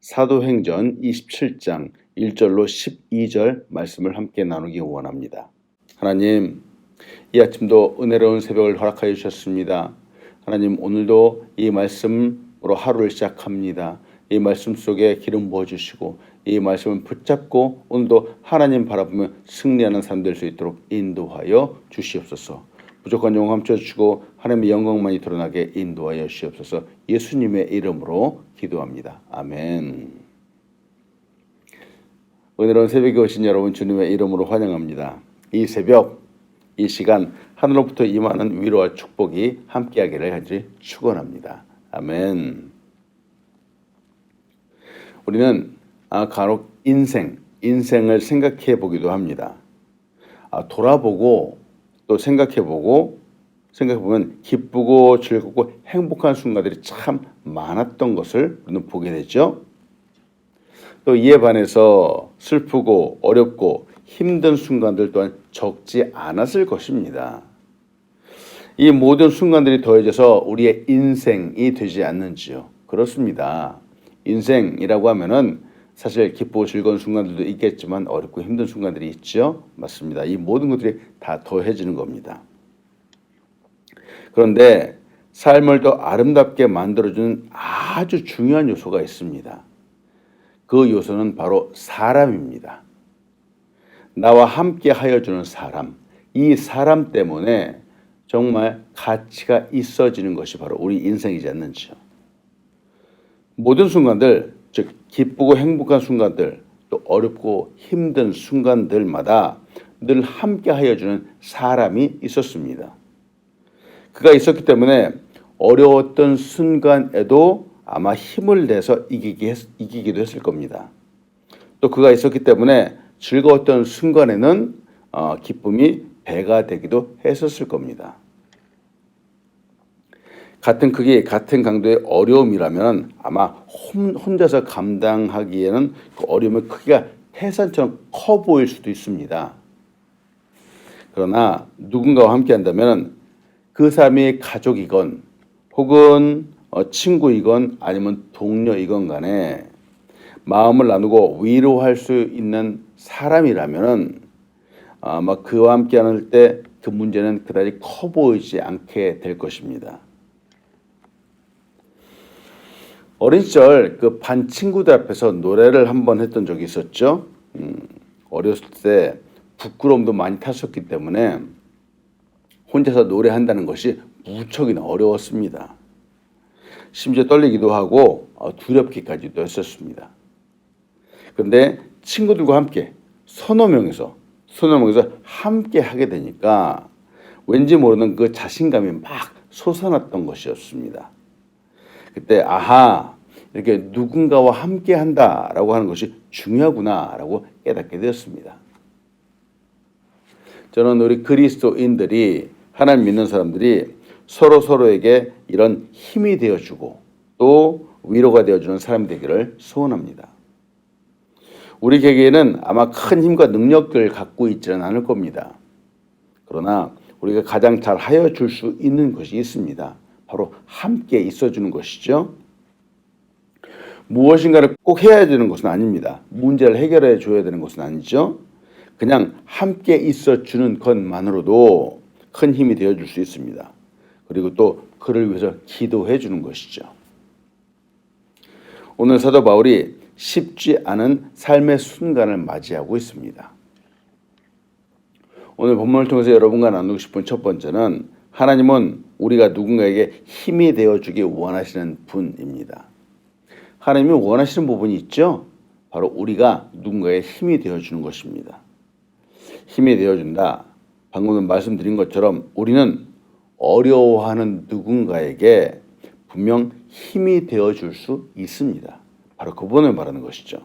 사도행전 27장 1절로 12절 말씀을 함께 나누기 원합니다. 하나님, 이 아침도 은혜로운 새벽을 허락하여 주셨습니다. 하나님, 오늘도 이 말씀으로 하루를 시작합니다. 이 말씀 속에 기름 부어주시고 이 말씀을 붙잡고 오늘도 하나님 바라보며 승리하는 삶 될 수 있도록 인도하여 주시옵소서. 부족한 영광 감춰주시고 하나님의 영광만이 드러나게 인도하여 주시옵소서. 예수님의 이름으로 기도합니다. 아멘. 은혜로운 새벽에 오신 여러분 주님의 이름으로 환영합니다. 이 새벽, 이 시간 하늘로부터 임하는 위로와 축복이 함께하기를 간절히 축원합니다. 아멘. 우리는 간혹 인생을 생각해 보기도 합니다. 돌아보고 또 생각해보면 기쁘고 즐겁고 행복한 순간들이 참 많았던 것을 우리는 보게 되죠. 또 이에 반해서 슬프고 어렵고 힘든 순간들 또한 적지 않았을 것입니다. 이 모든 순간들이 더해져서 우리의 인생이 되지 않는지요? 그렇습니다. 인생이라고 하면은 사실 기쁘고 즐거운 순간들도 있겠지만 어렵고 힘든 순간들이 있죠. 맞습니다. 이 모든 것들이 다 더해지는 겁니다. 그런데 삶을 더 아름답게 만들어주는 아주 중요한 요소가 있습니다. 그 요소는 바로 사람입니다. 나와 함께 하여주는 사람. 이 사람 때문에 정말 가치가 있어지는 것이 바로 우리 인생이지 않는지요. 모든 순간들, 즉 기쁘고 행복한 순간들, 또 어렵고 힘든 순간들마다 늘 함께 하여주는 사람이 있었습니다. 그가 있었기 때문에 어려웠던 순간에도 아마 힘을 내서 이기기도 했을 겁니다. 또 그가 있었기 때문에 즐거웠던 순간에는 기쁨이 배가 되기도 했었을 겁니다. 같은 크기, 같은 강도의 어려움이라면 아마 혼자서 감당하기에는 그 어려움의 크기가 태산처럼 커 보일 수도 있습니다. 그러나 누군가와 함께 한다면 그 사람이 가족이건 혹은 친구이건 아니면 동료이건 간에 마음을 나누고 위로할 수 있는 사람이라면 아마 그와 함께 할 때 그 문제는 그다지 커 보이지 않게 될 것입니다. 어린 시절 그 반 친구들 앞에서 노래를 한번 했던 적이 있었죠. 어렸을 때 부끄러움도 많이 탔었기 때문에 혼자서 노래한다는 것이 무척이나 어려웠습니다. 심지어 떨리기도 하고 두렵기까지도 했었습니다. 그런데 친구들과 함께 서너 명이서 함께 하게 되니까 왠지 모르는 그 자신감이 막 솟아났던 것이었습니다. 그때 이렇게 누군가와 함께 한다라고 하는 것이 중요하구나라고 깨닫게 되었습니다. 저는 우리 그리스도인들이 하나님 믿는 사람들이 서로에게 이런 힘이 되어주고 또 위로가 되어주는 사람이 되기를 소원합니다. 우리 개개인은 아마 큰 힘과 능력을 갖고 있지는 않을 겁니다. 그러나 우리가 가장 잘 하여 줄 수 있는 것이 있습니다. 바로 함께 있어주는 것이죠. 무엇인가를 꼭 해야 되는 것은 아닙니다. 문제를 해결해 줘야 되는 것은 아니죠. 그냥 함께 있어주는 것만으로도 큰 힘이 되어줄 수 있습니다. 그리고 또 그를 위해서 기도해 주는 것이죠. 오늘 사도 바울이 쉽지 않은 삶의 순간을 맞이하고 있습니다. 오늘 본문을 통해서 여러분과 나누고 싶은 첫 번째는 하나님은 우리가 누군가에게 힘이 되어주기 원하시는 분입니다. 하나님이 원하시는 부분이 있죠. 바로 우리가 누군가의 힘이 되어주는 것입니다. 힘이 되어준다. 방금 말씀드린 것처럼 우리는 어려워하는 누군가에게 분명 힘이 되어줄 수 있습니다. 바로 그분을 말하는 것이죠.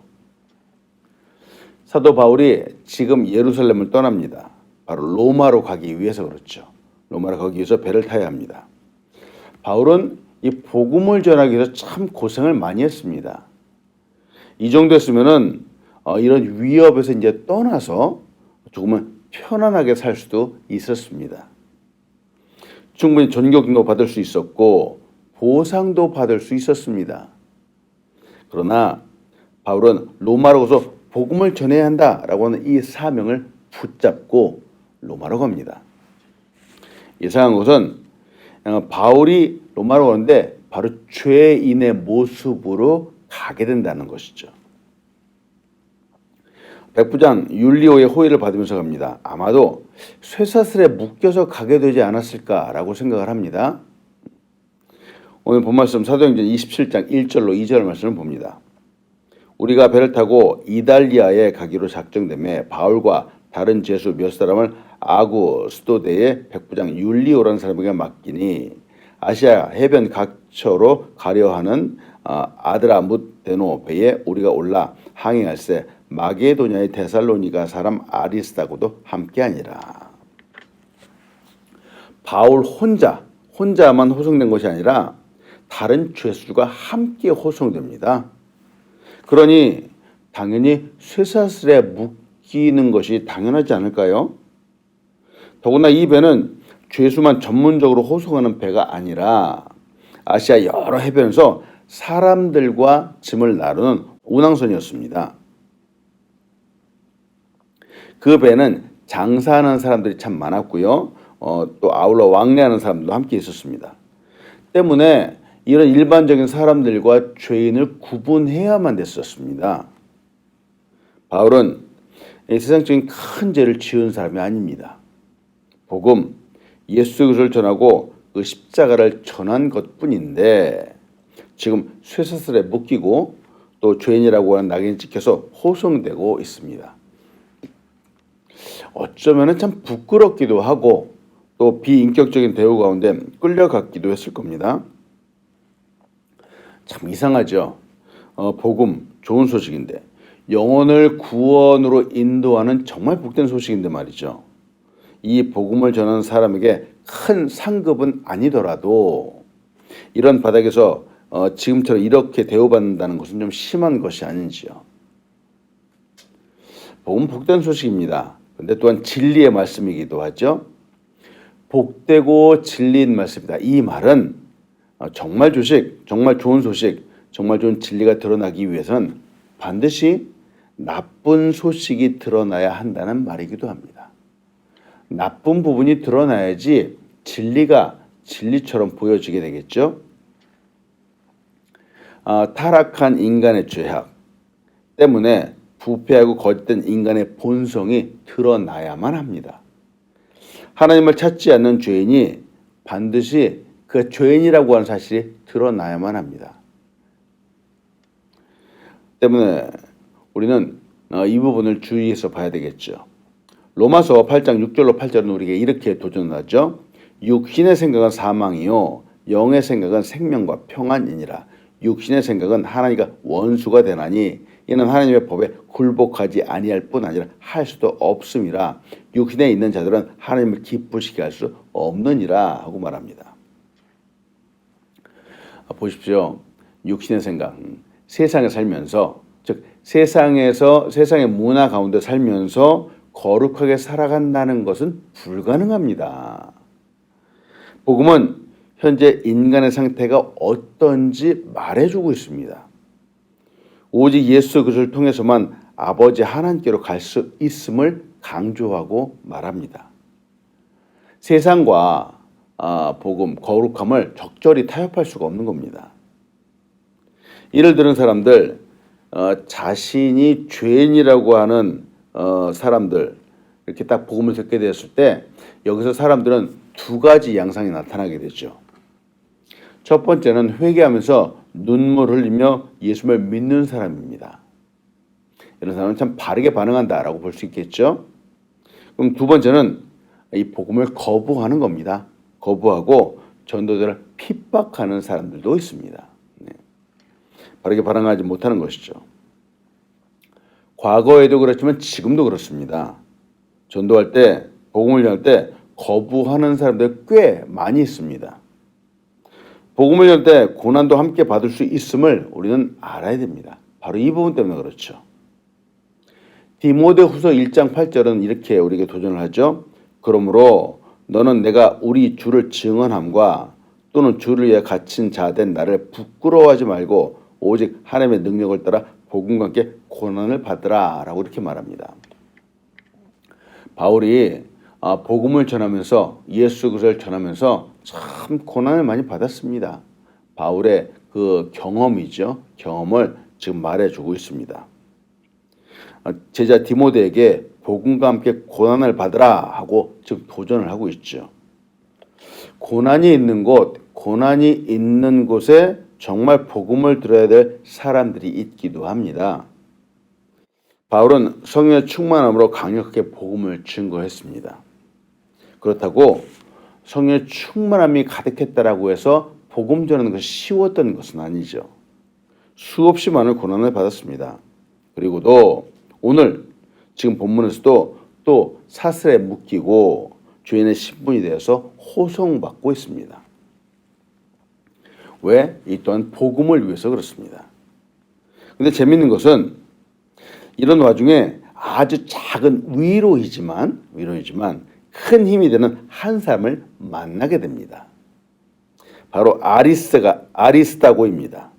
사도 바울이 지금 예루살렘을 떠납니다. 바로 로마로 가기 위해서 그렇죠. 로마로 가기 위해서 배를 타야 합니다. 바울은 이 복음을 전하기 위해서 참 고생을 많이 했습니다. 이 정도였으면은 이런 위협에서 이제 떠나서 조금은 편안하게 살 수도 있었습니다. 충분히 존경도 받을 수 있었고 보상도 받을 수 있었습니다. 그러나 바울은 로마로 가서 복음을 전해야 한다라고 하는 이 사명을 붙잡고 로마로 갑니다. 이상한 것은 바울이 로마로 가는데 바로 죄인의 모습으로 가게 된다는 것이죠. 백부장 율리오의 호의를 받으면서 갑니다. 아마도 쇠사슬에 묶여서 가게 되지 않았을까라고 생각을 합니다. 오늘 본말씀 사도행전 27장 1절로 2절 말씀을 봅니다. 우리가 배를 타고 이달리아에 가기로 작정되매 바울과 다른 제수 몇 사람을 아구스도대의 백부장 율리오라는 사람에게 맡기니 아시아 해변 각처로 가려 하는 아드라무데노 배에 우리가 올라 항행할세 마게도냐의 데살로니가 사람 아리스다고도 함께하니라. 바울 혼자만 호송된 것이 아니라 다른 죄수가 함께 호송됩니다. 그러니 당연히 쇠사슬에 묶이는 것이 당연하지 않을까요? 더구나 이 배는 죄수만 전문적으로 호송하는 배가 아니라 아시아 여러 해변에서 사람들과 짐을 나누는 운항선이었습니다. 그 배는 장사하는 사람들이 참 많았고요. 또 아울러 왕래하는 사람도 함께 있었습니다. 때문에 이런 일반적인 사람들과 죄인을 구분해야만 됐었습니다. 바울은 세상적인 큰 죄를 지은 사람이 아닙니다. 복음, 예수 그리스도를 전하고 그 십자가를 전한 것뿐인데 지금 쇠사슬에 묶이고 또 죄인이라고 하는 낙인이 찍혀서 호송되고 있습니다. 어쩌면 참 부끄럽기도 하고 또 비인격적인 대우 가운데 끌려갔기도 했을 겁니다. 참 이상하죠. 복음, 좋은 소식인데 영혼을 구원으로 인도하는 정말 복된 소식인데 말이죠. 이 복음을 전하는 사람에게 큰 상급은 아니더라도 이런 바닥에서 지금처럼 이렇게 대우받는다는 것은 좀 심한 것이 아닌지요. 복음 복된 소식입니다. 그런데 또한 진리의 말씀이기도 하죠. 복되고 진리인 말씀이다. 이 말은 정말 정말 좋은 소식, 정말 좋은 진리가 드러나기 위해서는 반드시 나쁜 소식이 드러나야 한다는 말이기도 합니다. 나쁜 부분이 드러나야지 진리가 진리처럼 보여지게 되겠죠. 타락한 인간의 죄악 때문에 부패하고 거짓된 인간의 본성이 드러나야만 합니다. 하나님을 찾지 않는 죄인이 반드시 그 죄인이라고 하는 사실이 드러나야만 합니다. 때문에 우리는 이 부분을 주의해서 봐야 되겠죠. 로마서 8장 6절로 8절은 우리에게 이렇게 도전하죠. 육신의 생각은 사망이요 영의 생각은 생명과 평안이니라. 육신의 생각은 하나님과 원수가 되나니 이는 하나님의 법에 굴복하지 아니할 뿐 아니라 할 수도 없음이라. 육신에 있는 자들은 하나님을 기쁘시게 할 수 없느니라 하고 말합니다. 보십시오. 육신의 생각, 세상에 살면서 즉 세상의 문화 가운데 살면서 거룩하게 살아간다는 것은 불가능합니다. 복음은 현재 인간의 상태가 어떤지 말해주고 있습니다. 오직 예수 그리스도를 통해서만 아버지 하나님께로 갈 수 있음을 강조하고 말합니다. 세상과 복음, 거룩함을 적절히 타협할 수가 없는 겁니다. 이를 들은 사람들, 자신이 죄인이라고 하는 사람들, 이렇게 딱 복음을 듣게 되었을 때 여기서 사람들은 두 가지 양상이 나타나게 되죠. 첫 번째는 회개하면서 눈물 흘리며 예수를 믿는 사람입니다. 이런 사람은 참 바르게 반응한다라고 볼 수 있겠죠. 그럼 두 번째는 이 복음을 거부하는 겁니다. 거부하고 전도자를 핍박하는 사람들도 있습니다. 바르게 반응하지 못하는 것이죠. 과거에도 그렇지만 지금도 그렇습니다. 전도할 때, 복음을 전할 때 거부하는 사람들이 꽤 많이 있습니다. 복음을 전할 때 고난도 함께 받을 수 있음을 우리는 알아야 됩니다. 바로 이 부분 때문에 그렇죠. 디모데후서 1장 8절은 이렇게 우리에게 도전을 하죠. 그러므로 너는 내가 우리 주를 증언함과 또는 주를 위해 갇힌 자 된 나를 부끄러워하지 말고 오직 하나님의 능력을 따라 복음과 함께 고난을 받으라 라고 이렇게 말합니다. 바울이 복음을 전하면서 예수 그리스도를 전하면서 참 고난을 많이 받았습니다. 바울의 그 경험이죠. 경험을 지금 말해주고 있습니다. 제자 디모데에게 복음과 함께 고난을 받으라 하고 지금 도전을 하고 있죠. 고난이 있는 곳에 정말 복음을 들어야 될 사람들이 있기도 합니다. 바울은 성령의 충만함으로 강력하게 복음을 증거했습니다. 그렇다고 성령의 충만함이 가득했다라고 해서 복음 전하는 것이 쉬웠던 것은 아니죠. 수없이 많은 고난을 받았습니다. 그리고도 오늘 지금 본문에서도 또 사슬에 묶이고 죄인의 신분이 되어서 호송받고 있습니다. 왜? 이 또한 복음을 위해서 그렇습니다. 근데 재밌는 것은 이런 와중에 아주 작은 위로이지만 큰 힘이 되는 한 사람을 만나게 됩니다. 바로 아리스다고입니다.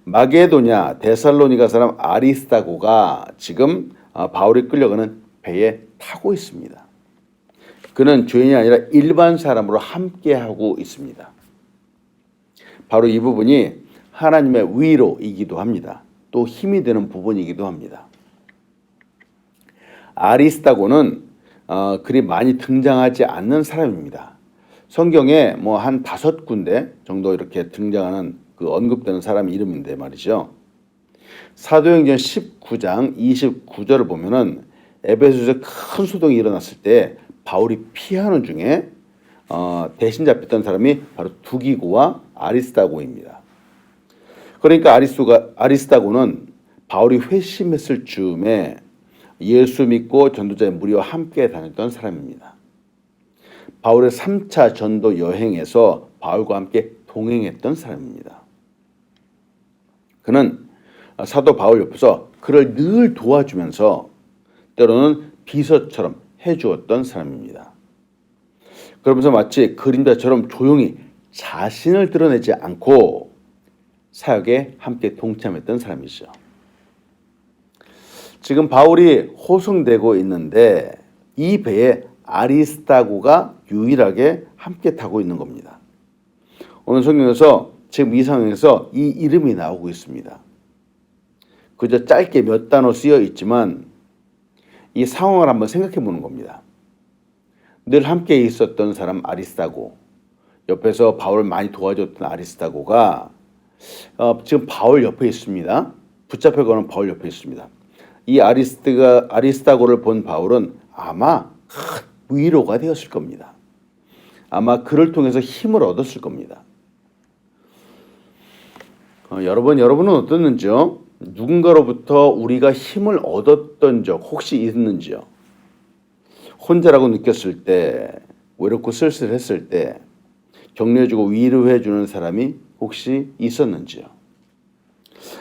마게도냐 데살로니가 사람 아리스다고가 지금 바울이 끌려가는 배에 타고 있습니다. 그는 죄인이 아니라 일반 사람으로 함께하고 있습니다. 바로 이 부분이 하나님의 위로이기도 합니다. 또 힘이 되는 부분이기도 합니다. 아리스다고는 그리 많이 등장하지 않는 사람입니다. 성경에 뭐 한 5군데 정도 이렇게 등장하는 그 언급되는 사람 이름인데 말이죠. 사도행전 19장 29절을 보면은 에베소에서 큰 소동이 일어났을 때 바울이 피하는 중에 대신 잡혔던 사람이 바로 두기고와 아리스다고입니다. 그러니까 아리스다고는 바울이 회심했을 즈음에 예수 믿고 전도자의 무리와 함께 다녔던 사람입니다. 바울의 3차 전도 여행에서 바울과 함께 동행했던 사람입니다. 그는 사도 바울 옆에서 그를 늘 도와주면서 때로는 비서처럼 해주었던 사람입니다. 그러면서 마치 그림자처럼 조용히 자신을 드러내지 않고 사역에 함께 동참했던 사람이죠. 지금 바울이 호송되고 있는데 이 배에 아리스다고가 유일하게 함께 타고 있는 겁니다. 오늘 성경에서 지금 이 상황에서 이 이름이 나오고 있습니다. 그저 짧게 몇 단어 쓰여 있지만 이 상황을 한번 생각해 보는 겁니다. 늘 함께 있었던 사람 아리스다고, 옆에서 바울을 많이 도와줬던 아리스다고가 지금 바울 옆에 있습니다. 붙잡혀가는 바울 옆에 있습니다. 이 아리스다고를 본 바울은 아마 큰 위로가 되었을 겁니다. 아마 그를 통해서 힘을 얻었을 겁니다. 여러분은 어떻는지요? 누군가로부터 우리가 힘을 얻었던 적 혹시 있는지요? 혼자라고 느꼈을 때, 외롭고 쓸쓸했을 때 격려해주고 위로해주는 사람이 혹시 있었는지요?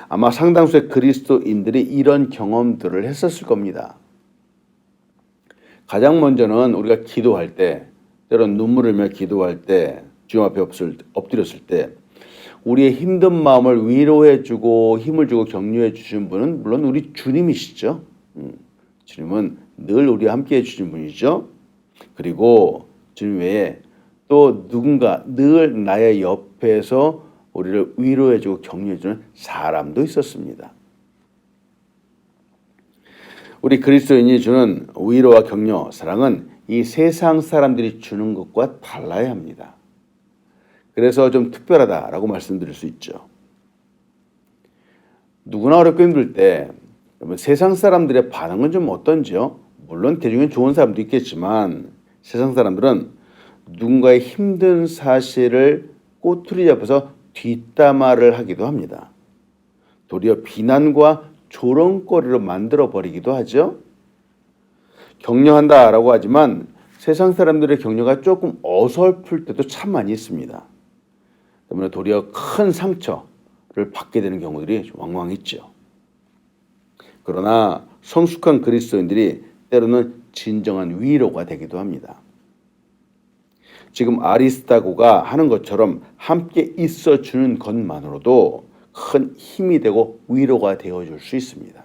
아마 상당수의 그리스도인들이 이런 경험들을 했었을 겁니다. 가장 먼저는 우리가 기도할 때, 때론 눈물을 흘며 기도할 때, 주님 앞에 엎드렸을 때 우리의 힘든 마음을 위로해주고 힘을 주고 격려해 주신 분은 물론 우리 주님이시죠. 주님은 늘 우리와 함께 해주신 분이죠. 그리고 주님 외에 또 누군가 늘 나의 옆에서 우리를 위로해주고 격려해주는 사람도 있었습니다. 우리 그리스도인이 주는 위로와 격려, 사랑은 이 세상 사람들이 주는 것과 달라야 합니다. 그래서 좀 특별하다라고 말씀드릴 수 있죠. 누구나 어렵고 힘들 때 세상 사람들의 반응은 좀 어떤지요? 물론 대중에 좋은 사람도 있겠지만 세상 사람들은 누군가의 힘든 사실을 꼬투리 잡아서 뒷담화를 하기도 합니다. 도리어 비난과 조롱거리로 만들어버리기도 하죠. 격려한다라고 하지만 세상 사람들의 격려가 조금 어설플 때도 참 많이 있습니다. 때문에 도리어 큰 상처를 받게 되는 경우들이 왕왕 있죠. 그러나 성숙한 그리스도인들이 때로는 진정한 위로가 되기도 합니다. 지금 아리스다고가 하는 것처럼 함께 있어주는 것만으로도 큰 힘이 되고 위로가 되어줄 수 있습니다.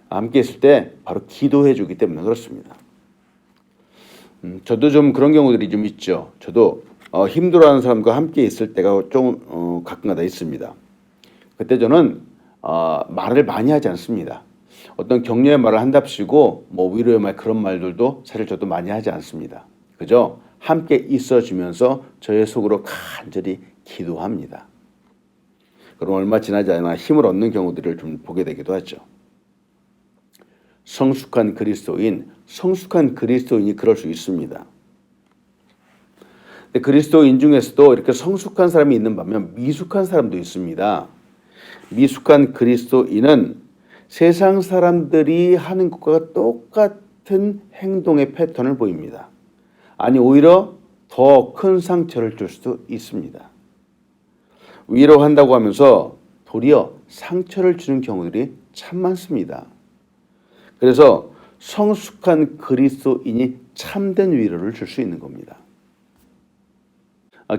함께 있을 때 바로 기도해 주기 때문에 그렇습니다. 저도 좀 그런 경우들이 좀 있죠. 저도 힘들어하는 사람과 함께 있을 때가 좀 가끔가다 있습니다. 그때 저는 말을 많이 하지 않습니다. 어떤 격려의 말을 한답시고 뭐 위로의 말 그런 말들도 사실 저도 많이 하지 않습니다. 그저 함께 있어주면서 저의 속으로 간절히 기도합니다. 그럼 얼마 지나지 않아 힘을 얻는 경우들을 좀 보게 되기도 하죠. 성숙한 그리스도인이 그럴 수 있습니다. 근데 그리스도인 중에서도 이렇게 성숙한 사람이 있는 반면 미숙한 사람도 있습니다. 미숙한 그리스도인은 세상 사람들이 하는 것과 똑같은 행동의 패턴을 보입니다. 아니 오히려 더 큰 상처를 줄 수도 있습니다. 위로한다고 하면서 도리어 상처를 주는 경우들이 참 많습니다. 그래서 성숙한 그리스도인이 참된 위로를 줄 수 있는 겁니다.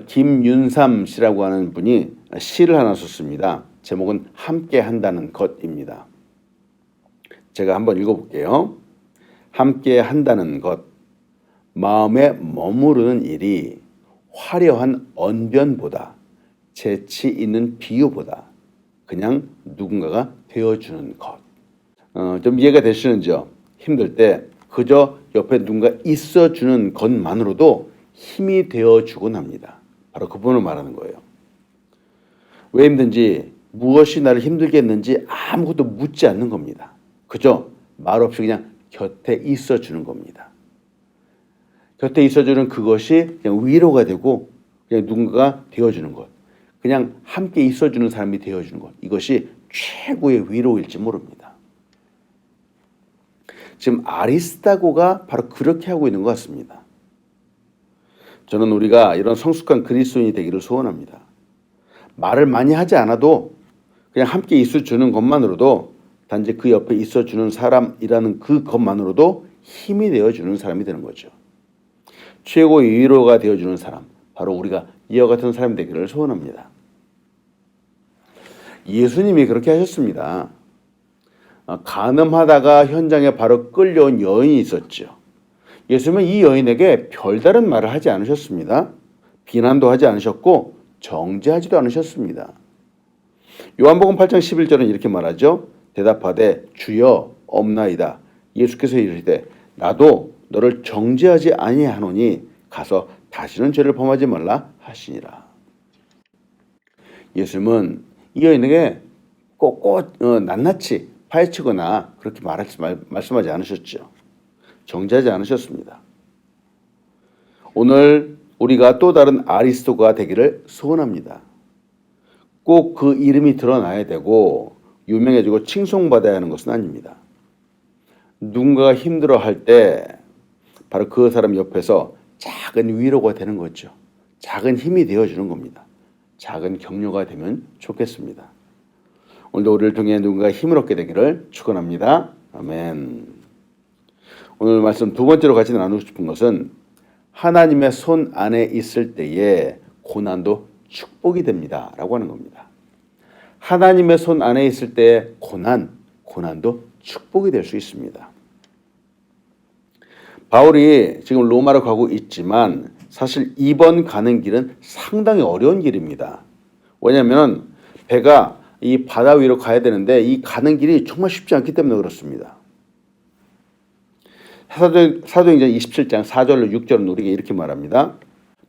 김윤삼 씨라고 하는 분이 시를 하나 썼습니다. 제목은 함께 한다는 것입니다. 제가 한번 읽어볼게요. 함께 한다는 것, 마음에 머무르는 일이 화려한 언변보다 재치 있는 비유보다 그냥 누군가가 되어주는 것. 좀 이해가 되시는지요? 힘들 때 그저 옆에 누군가 있어주는 것만으로도 힘이 되어주곤 합니다. 바로 그 부분을 말하는 거예요. 왜 힘든지, 무엇이 나를 힘들게 했는지 아무것도 묻지 않는 겁니다. 그저 말없이 그냥 곁에 있어주는 겁니다. 곁에 있어주는 그것이 그냥 위로가 되고 그냥 누군가가 되어주는 것. 그냥 함께 있어주는 사람이 되어주는 것. 이것이 최고의 위로일지 모릅니다. 지금 아리스타고가 바로 그렇게 하고 있는 것 같습니다. 저는 우리가 이런 성숙한 그리스도인이 되기를 소원합니다. 말을 많이 하지 않아도 그냥 함께 있어주는 것만으로도 단지 그 옆에 있어주는 사람이라는 그것만으로도 힘이 되어주는 사람이 되는 거죠. 최고의 위로가 되어주는 사람, 바로 우리가 이와 같은 사람이 되기를 소원합니다. 예수님이 그렇게 하셨습니다. 간음하다가 현장에 바로 끌려온 여인이 있었죠. 예수님은 이 여인에게 별다른 말을 하지 않으셨습니다. 비난도 하지 않으셨고 정죄하지도 않으셨습니다. 요한복음 8장 11절은 이렇게 말하죠. 대답하되 주여 없나이다. 예수께서 이르시되 나도 너를 정죄하지 아니하노니 가서 다시는 죄를 범하지 말라 하시니라. 예수님은 이 여인에게 꼭 낱낱이 파헤치거나 그렇게 말씀하지 않으셨죠. 정죄하지 않으셨습니다. 오늘 우리가 또 다른 아리스토가 되기를 소원합니다. 꼭 그 이름이 드러나야 되고 유명해지고 칭송받아야 하는 것은 아닙니다. 누군가가 힘들어할 때 바로 그 사람 옆에서 작은 위로가 되는 거죠. 작은 힘이 되어주는 겁니다. 작은 격려가 되면 좋겠습니다. 오늘도 우리를 통해 누군가 힘을 얻게 되기를 축원합니다. 아멘. 오늘 말씀 두 번째로 같이 나누고 싶은 것은 하나님의 손 안에 있을 때에 고난도 축복이 됩니다 라고 하는 겁니다. 하나님의 손 안에 있을 때의 고난도 축복이 될 수 있습니다. 바울이 지금 로마로 가고 있지만 사실 이번 가는 길은 상당히 어려운 길입니다. 왜냐하면 배가 이 바다 위로 가야 되는데 이 가는 길이 정말 쉽지 않기 때문에 그렇습니다. 사도행전 27장 4절로 6절은 우리에게 이렇게 말합니다.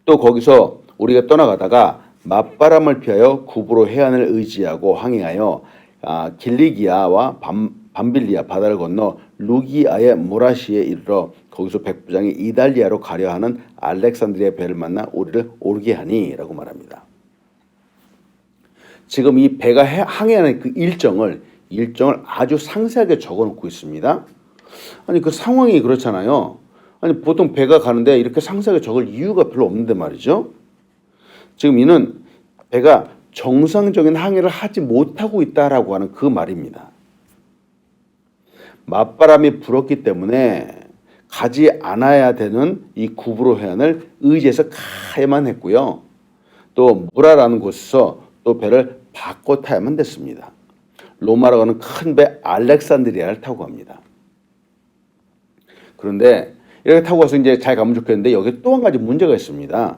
또 거기서 우리가 떠나가다가 맞바람을 피하여 구브로 해안을 의지하고 항해하여 길리기아와 밤빌리아 바다를 건너 루기아의 모라시에 이르러 거기서 백부장이 이달리아로 가려 하는 알렉산드리아 배를 만나 우리를 오르게 하니 라고 말합니다. 지금 이 배가 항해하는 그 일정을 아주 상세하게 적어놓고 있습니다. 아니 그 상황이 그렇잖아요. 아니 보통 배가 가는데 이렇게 상세하게 적을 이유가 별로 없는데 말이죠. 지금 이는 배가 정상적인 항해를 하지 못하고 있다라고 하는 그 말입니다. 맞바람이 불었기 때문에 가지 않아야 되는 이 구브로 해안을 의지해서 가야만 했고요. 또 무라라는 곳에서 또 배를 바꿔 타야만 됐습니다. 로마라고 하는 큰 배 알렉산드리아를 타고 갑니다. 그런데 이렇게 타고 가서 이제 잘 가면 좋겠는데 여기 또 한 가지 문제가 있습니다.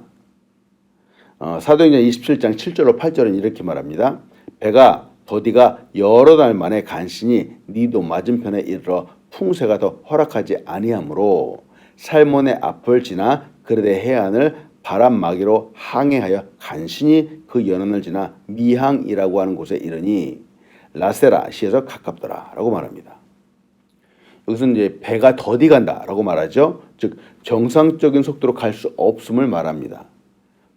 사도행전 27장 7절로 8절은 이렇게 말합니다. 배가 더디가 여러 날 만에 간신히 니도 맞은편에 이르러 풍세가 더 허락하지 아니하므로 살몬의 앞을 지나 그르데 해안을 바람막이로 항해하여 간신히 그 연안을 지나 미항이라고 하는 곳에 이르니 라세라 시에서 가깝더라 라고 말합니다. 여기서 이제 배가 더디 간다라고 말하죠. 즉 정상적인 속도로 갈 수 없음을 말합니다.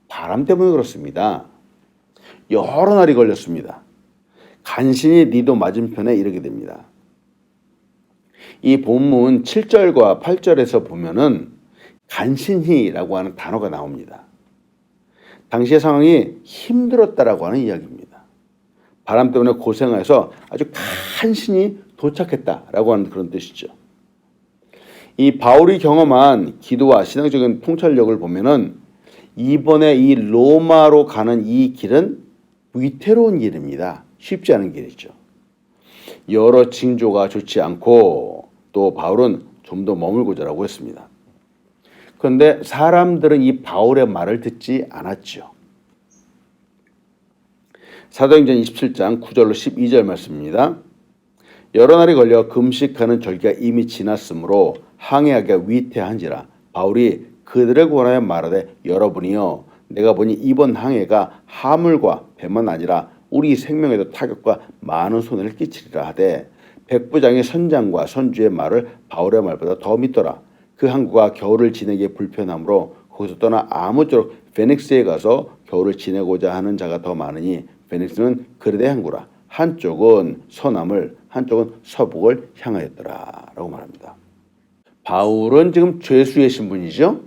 바람 때문에 그렇습니다. 여러 날이 걸렸습니다. 간신히 니도 맞은편에 이르게 됩니다. 이 본문 7절과 8절에서 보면은 간신히라고 하는 단어가 나옵니다. 당시의 상황이 힘들었다라고 하는 이야기입니다. 바람 때문에 고생해서 아주 간신히 도착했다라고 하는 그런 뜻이죠. 이 바울이 경험한 기도와 신앙적인 통찰력을 보면은 이번에 이 로마로 가는 이 길은 위태로운 길입니다. 쉽지 않은 길이죠. 여러 징조가 좋지 않고 또 바울은 좀 더 머물고자라고 했습니다. 그런데 사람들은 이 바울의 말을 듣지 않았죠. 사도행전 27장 9절로 12절 말씀입니다. 여러 날이 걸려 금식하는 절기가 이미 지났으므로 항해하기가 위태한지라 바울이 그들을 권하여 말하되 여러분이여 내가 보니 이번 항해가 하물과 배만 아니라 우리 생명에도 타격과 많은 손해를 끼치리라 하되 백부장의 선장과 선주의 말을 바울의 말보다 더 믿더라. 그 항구가 겨울을 지내기에 불편하므로 거기서 떠나 아무쪼록 베닉스에 가서 겨울을 지내고자 하는 자가 더 많으니 베닉스는 그르데 항구라. 한쪽은 서남을 한쪽은 서북을 향하였더라 라고 말합니다. 바울은 지금 죄수의 신분이죠.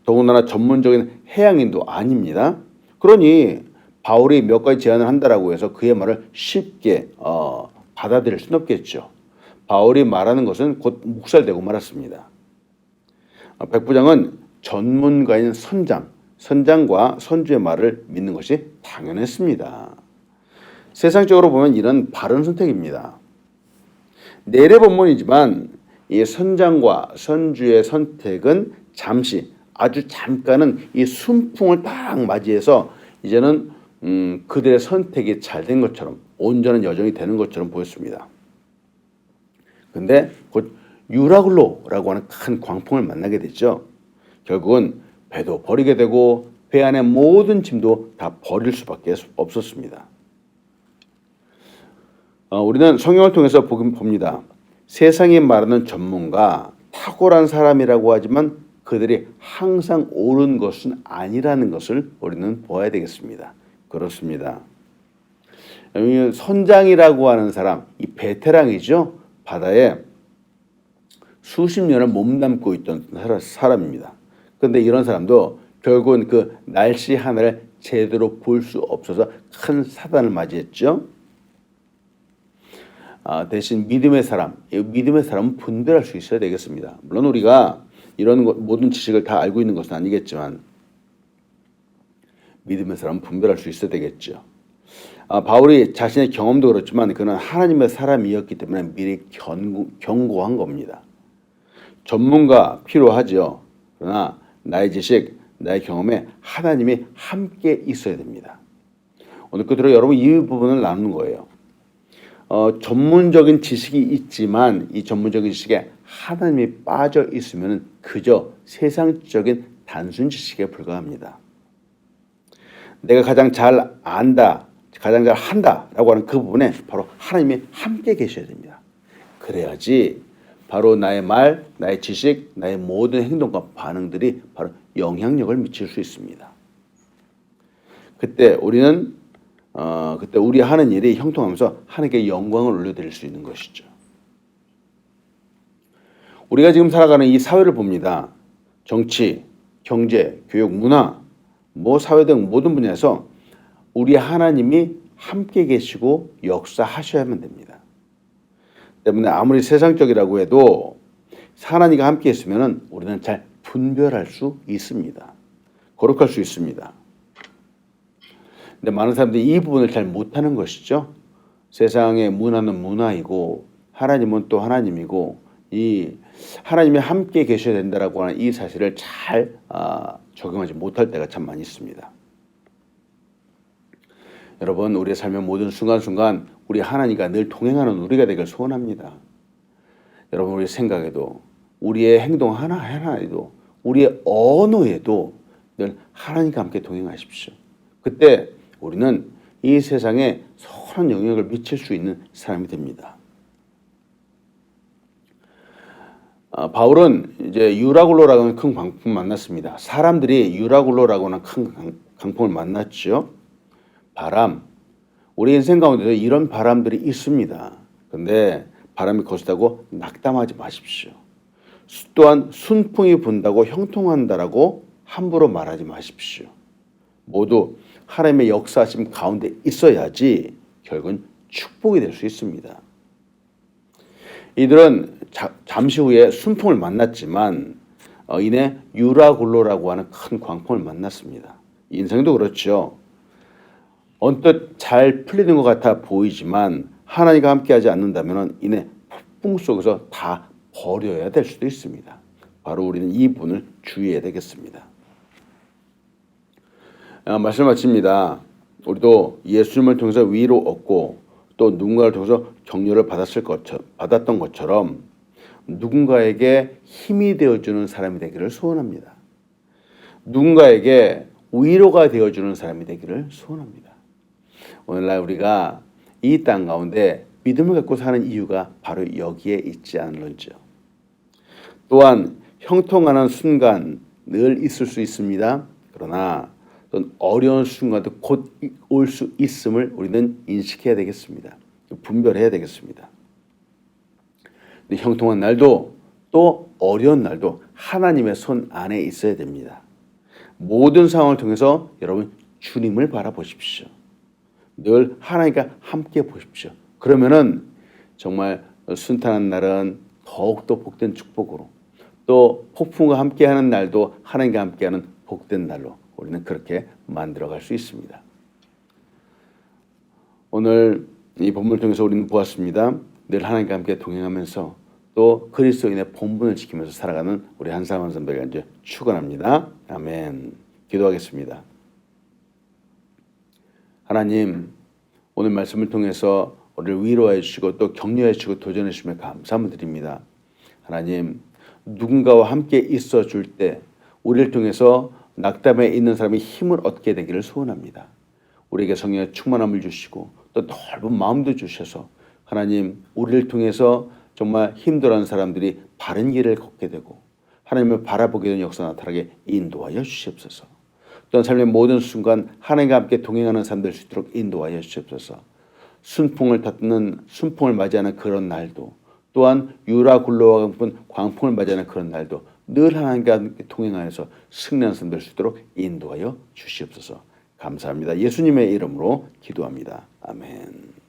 더군다나 전문적인 해양인도 아닙니다. 그러니 바울이 몇 가지 제안을 한다라고 해서 그의 말을 쉽게 받아들일 수는 없겠죠. 바울이 말하는 것은 곧 묵살되고 말았습니다. 백부장은 전문가인 선장과 선주의 말을 믿는 것이 당연했습니다. 세상적으로 보면 이런 바른 선택입니다. 내래 본문이지만 이 선장과 선주의 선택은 잠시 아주 잠깐은 이 순풍을 딱 맞이해서 이제는 그들의 선택이 잘 된 것처럼 온전한 여정이 되는 것처럼 보였습니다. 그런데 곧 유라굴로라고 하는 큰 광풍을 만나게 됐죠. 결국은 배도 버리게 되고 배 안의 모든 짐도 다 버릴 수밖에 없었습니다. 우리는 성경을 통해서 봅니다. 세상이 말하는 전문가, 탁월한 사람이라고 하지만 그들이 항상 옳은 것은 아니라는 것을 우리는 보아야 되겠습니다. 그렇습니다. 선장이라고 하는 사람, 이 베테랑이죠. 바다에 수십 년을 몸담고 있던 사람입니다. 그런데 이런 사람도 결국은 그 날씨 하나를 제대로 볼 수 없어서 큰 사단을 맞이했죠. 대신 믿음의 사람은 분별할 수 있어야 되겠습니다. 물론 우리가 이런 모든 지식을 다 알고 있는 것은 아니겠지만 믿음의 사람은 분별할 수 있어야 되겠죠. 바울이 자신의 경험도 그렇지만 그는 하나님의 사람이었기 때문에 미리 경고한 겁니다. 전문가 필요하죠. 그러나 나의 지식, 나의 경험에 하나님이 함께 있어야 됩니다. 오늘 끝으로 여러분 이 부분을 나누는 거예요. 전문적인 지식이 있지만 이 전문적인 지식에 하나님이 빠져 있으면 그저 세상적인 단순 지식에 불과합니다. 내가 가장 잘 안다, 가장 잘 한다라고 하는 그 부분에 바로 하나님이 함께 계셔야 됩니다. 그래야지 바로 나의 말, 나의 지식, 나의 모든 행동과 반응들이 바로 영향력을 미칠 수 있습니다. 그때 우리는 그때 우리 하는 일이 형통하면서 하나님께 영광을 올려드릴 수 있는 것이죠. 우리가 지금 살아가는 이 사회를 봅니다. 정치, 경제, 교육, 문화, 사회 등 모든 분야에서 우리 하나님이 함께 계시고 역사하셔야만 됩니다. 때문에 아무리 세상적이라고 해도 하나님과 함께 있으면 우리는 잘 분별할 수 있습니다. 거룩할 수 있습니다. 근데 많은 사람들이 이 부분을 잘 못하는 것이죠. 세상의 문화는 문화이고 하나님은 또 하나님이고 이 하나님이 함께 계셔야 된다라고 하는 이 사실을 잘 적용하지 못할 때가 참 많이 있습니다. 여러분, 우리의 삶의 모든 순간순간 우리 하나님과 늘 동행하는 우리가 되길 소원합니다. 여러분, 우리의 생각에도 우리의 행동 하나하나에도 우리의 언어에도 늘 하나님과 함께 동행하십시오. 그때 우리는 이 세상에 선한 영향을 미칠 수 있는 사람이 됩니다. 바울은 이제 유라굴로라고 하는 큰 광풍을 만났습니다. 사람들이 유라굴로라고 하는 큰 광풍을 만났죠. 바람, 우리 인생 가운데도 이런 바람들이 있습니다. 그런데 바람이 거세다고 낙담하지 마십시오. 또한 순풍이 분다고 형통한다라고 함부로 말하지 마십시오. 모두 하나님의 역사하심 가운데 있어야지 결국은 축복이 될 수 있습니다. 이들은 잠시 후에 순풍을 만났지만 이내 유라굴로라고 하는 큰 광풍을 만났습니다. 인생도 그렇죠. 언뜻 잘 풀리는 것 같아 보이지만 하나님과 함께하지 않는다면 이내 폭풍 속에서 다 버려야 될 수도 있습니다. 바로 우리는 이 부분을 주의해야 되겠습니다. 말씀을 마칩니다. 우리도 예수님을 통해서 위로 얻고 또 누군가를 통해서 격려를 받았던 것처럼 누군가에게 힘이 되어주는 사람이 되기를 소원합니다. 누군가에게 위로가 되어주는 사람이 되기를 소원합니다. 오늘날 우리가 이 땅 가운데 믿음을 갖고 사는 이유가 바로 여기에 있지 않을지요. 또한 형통하는 순간 늘 있을 수 있습니다. 그러나 어떤 어려운 순간도 곧 올 수 있음을 우리는 인식해야 되겠습니다. 분별해야 되겠습니다. 근데 형통한 날도 또 어려운 날도 하나님의 손 안에 있어야 됩니다. 모든 상황을 통해서 여러분 주님을 바라보십시오. 늘 하나님과 함께 보십시오. 그러면은 정말 순탄한 날은 더욱더 복된 축복으로 또 폭풍과 함께하는 날도 하나님과 함께하는 복된 날로 우리는 그렇게 만들어갈 수 있습니다. 오늘 이 본문을 통해서 우리는 보았습니다. 늘 하나님과 함께 동행하면서 또 그리스도인의 본분을 지키면서 살아가는 우리 한 사람 한 사람 되기를 이제 축원합니다. 아멘. 기도하겠습니다. 하나님, 오늘 말씀을 통해서 우리를 위로해 주시고 또 격려해 주시고 도전해 주시며 감사함을 드립니다. 하나님, 누군가와 함께 있어 줄 때 우리를 통해서 낙담에 있는 사람이 힘을 얻게 되기를 소원합니다. 우리에게 성령의 충만함을 주시고 또 넓은 마음도 주셔서 하나님, 우리를 통해서 정말 힘들어하는 사람들이 바른 길을 걷게 되고 하나님을 바라보게 되는 역사 나타나게 인도하여 주시옵소서. 또한 삶의 모든 순간 하나님과 함께 동행하는 사람들 수 있도록 인도하여 주시옵소서. 순풍을 맞이하는 그런 날도 또한 유라굴로와 같은 광풍을 맞이하는 그런 날도 늘 하나님과 함께 동행하여서 승리하는 사람들 수 있도록 인도하여 주시옵소서. 감사합니다. 예수님의 이름으로 기도합니다. 아멘.